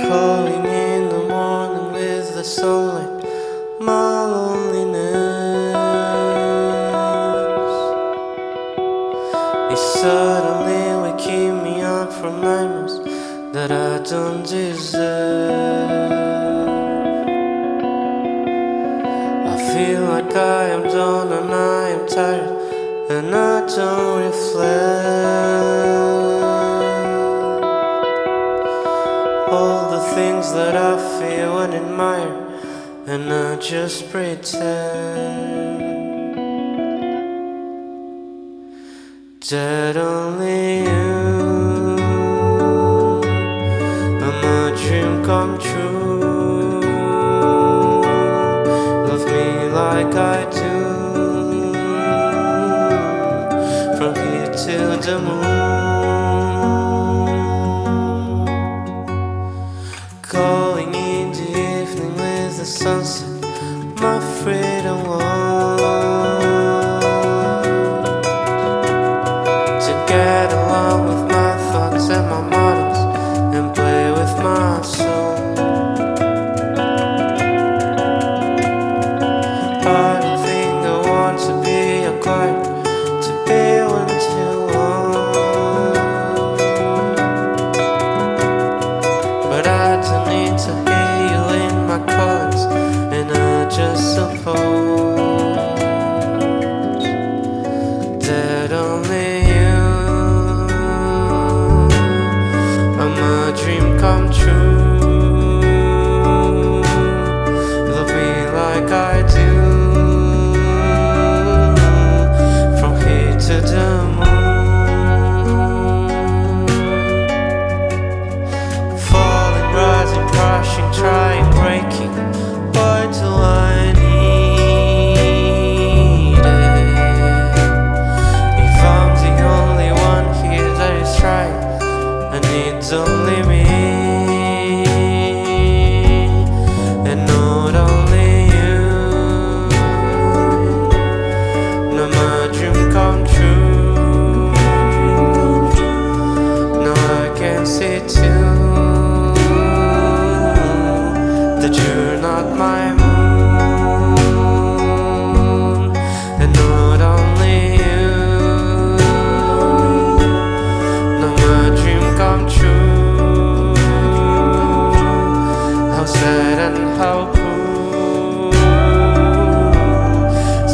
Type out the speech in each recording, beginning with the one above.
Calling in the morning with the sunlight, my loneliness is suddenly waking me up from nightmares that I don't deserve. I feel like I am done and I am tired and I don't reflect all the things that I feel and admire, and I just pretend that only you are my dream come true. Love me like I do, from here till the moon. Calling in the evening with the sunset, my freedom wants to get along with my thoughts and my models and play with my soul. I don't think I want to be acquired, to be one too long, but I don't need to hear you in my chords, and I just suppose that only you are my dream come true. Love me like I do, from here to the moon. Falling, rising, crashing, trying, breaking. Why do I need it? If I'm the only one here that is trying, and it's only me, and not only you. Now my dream come true. Now I can see too that you're not my moon, and not only you. Now my dream come true. How sad and how cruel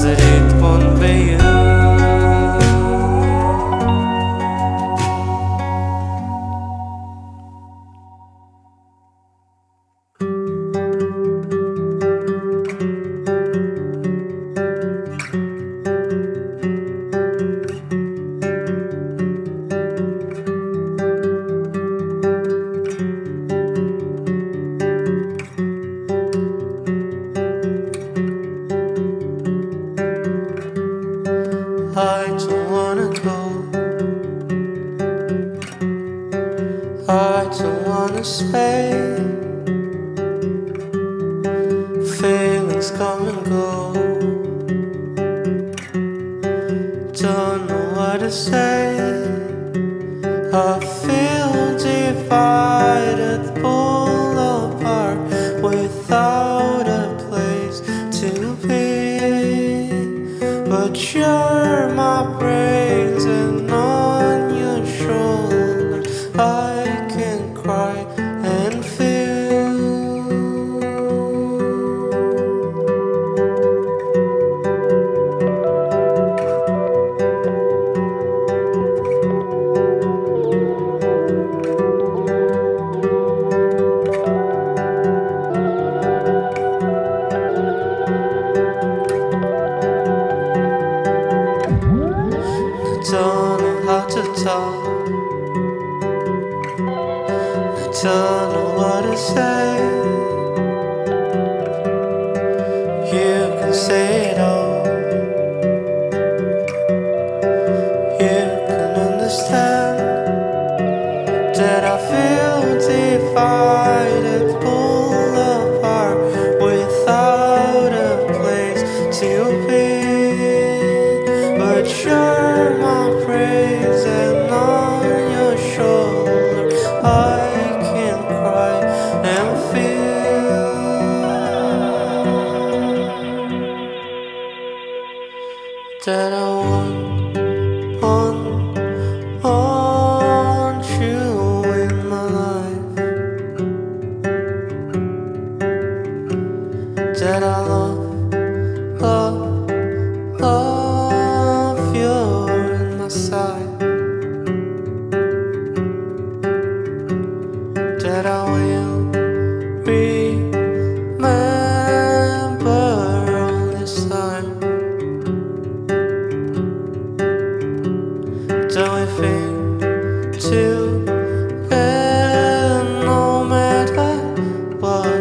that it won't be you. I don't wanna go, I don't wanna stay. Feelings come and go, don't know what to say. I feel divided, pulled apart, without a place to be. But you're my brains, and on your shoulders I can cry and feel. Don't know how to talk, I don't know what to say. You can say it all, you can understand. want you in my life. That I love you in my side. That I will remember all this time. Till we fade together no matter what.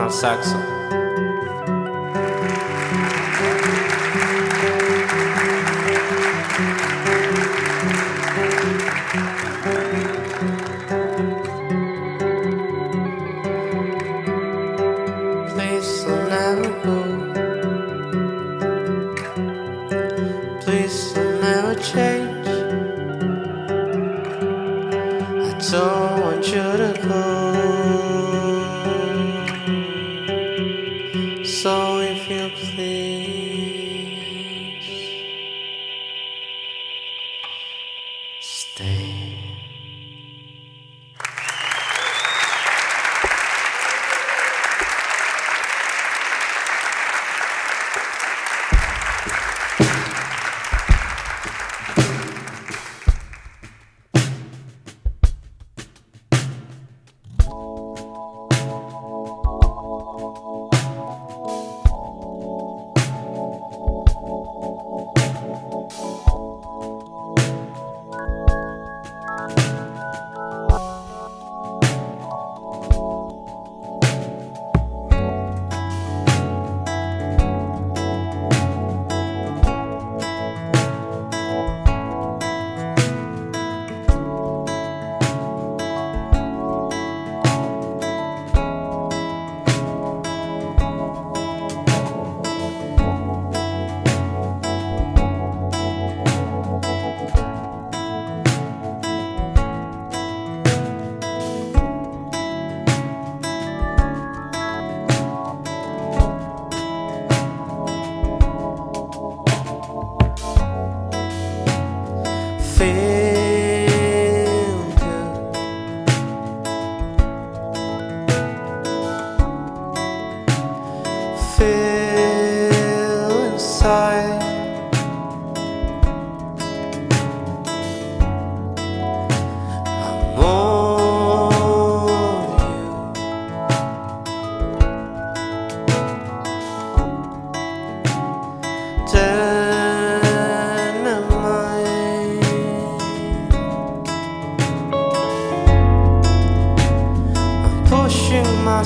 Saxo. Please don't never go. Please don't never change. I don't want you to go. So if you please stay.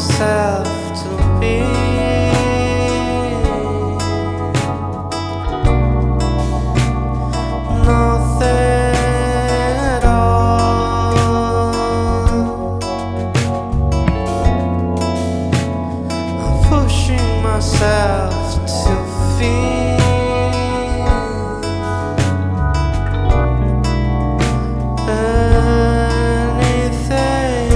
myself to be nothing at all. I'm pushing myself to feel anything.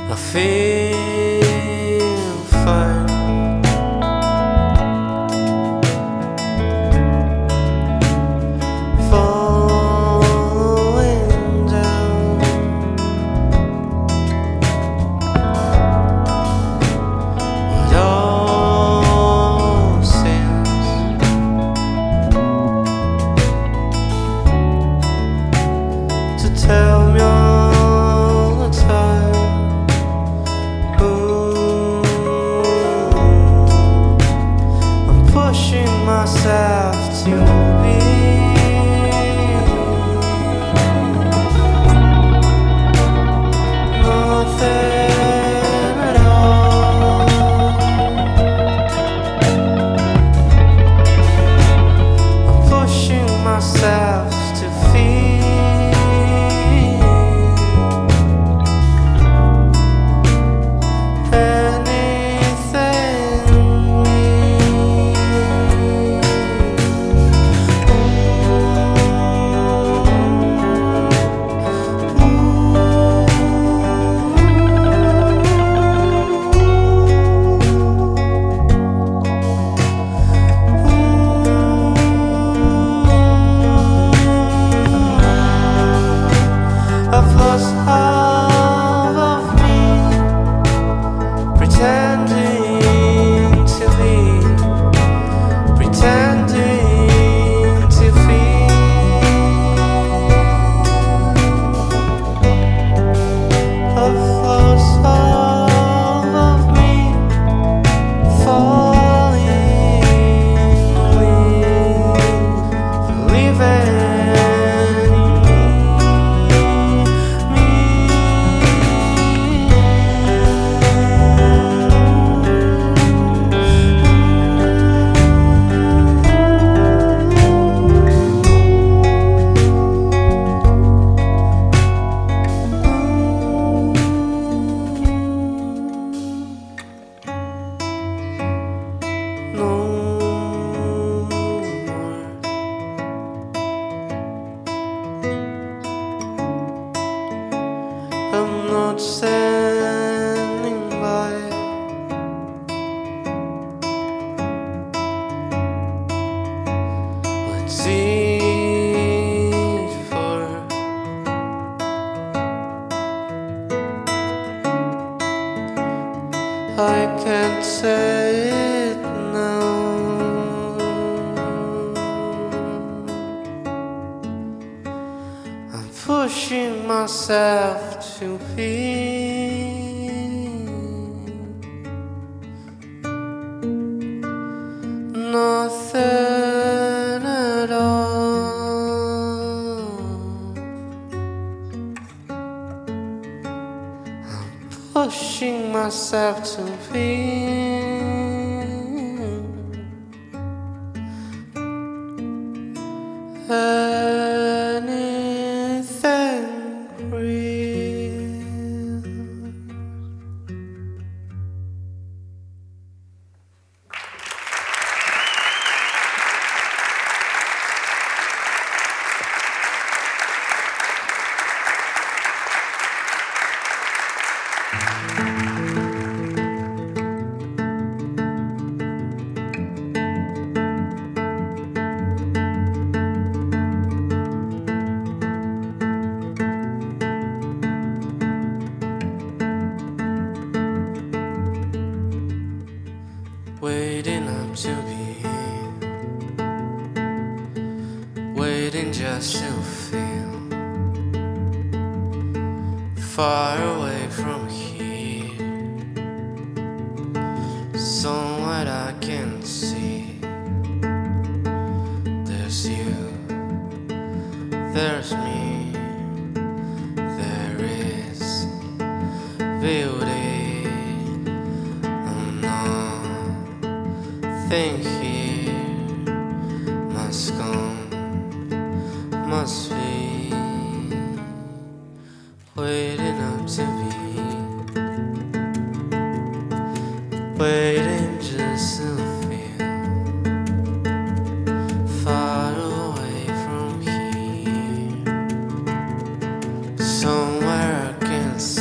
I feel fine. Falling down. It all seems to tell me all the time. I'm pushing myself to be nothing at all. I'm pushing myself to feel I've lost half of me, pretending to be, pretending to feel. I've lost half of me, falling weak, believing. I'm not standing by. What's it for? I can't say it now. I'm pushing myself to be nothing at all. I'm pushing myself to be anything real. still feel far away from here, somewhere I can see. There's you, there's me, there is beauty, and nothing here must come, must be waiting up to be, waiting just to feel far away from here, somewhere I can see.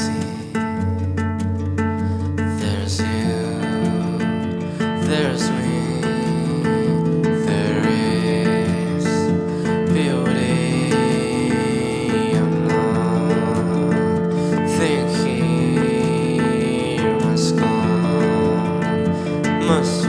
There's you, there's me, there is beauty, I'm nothing here must come, must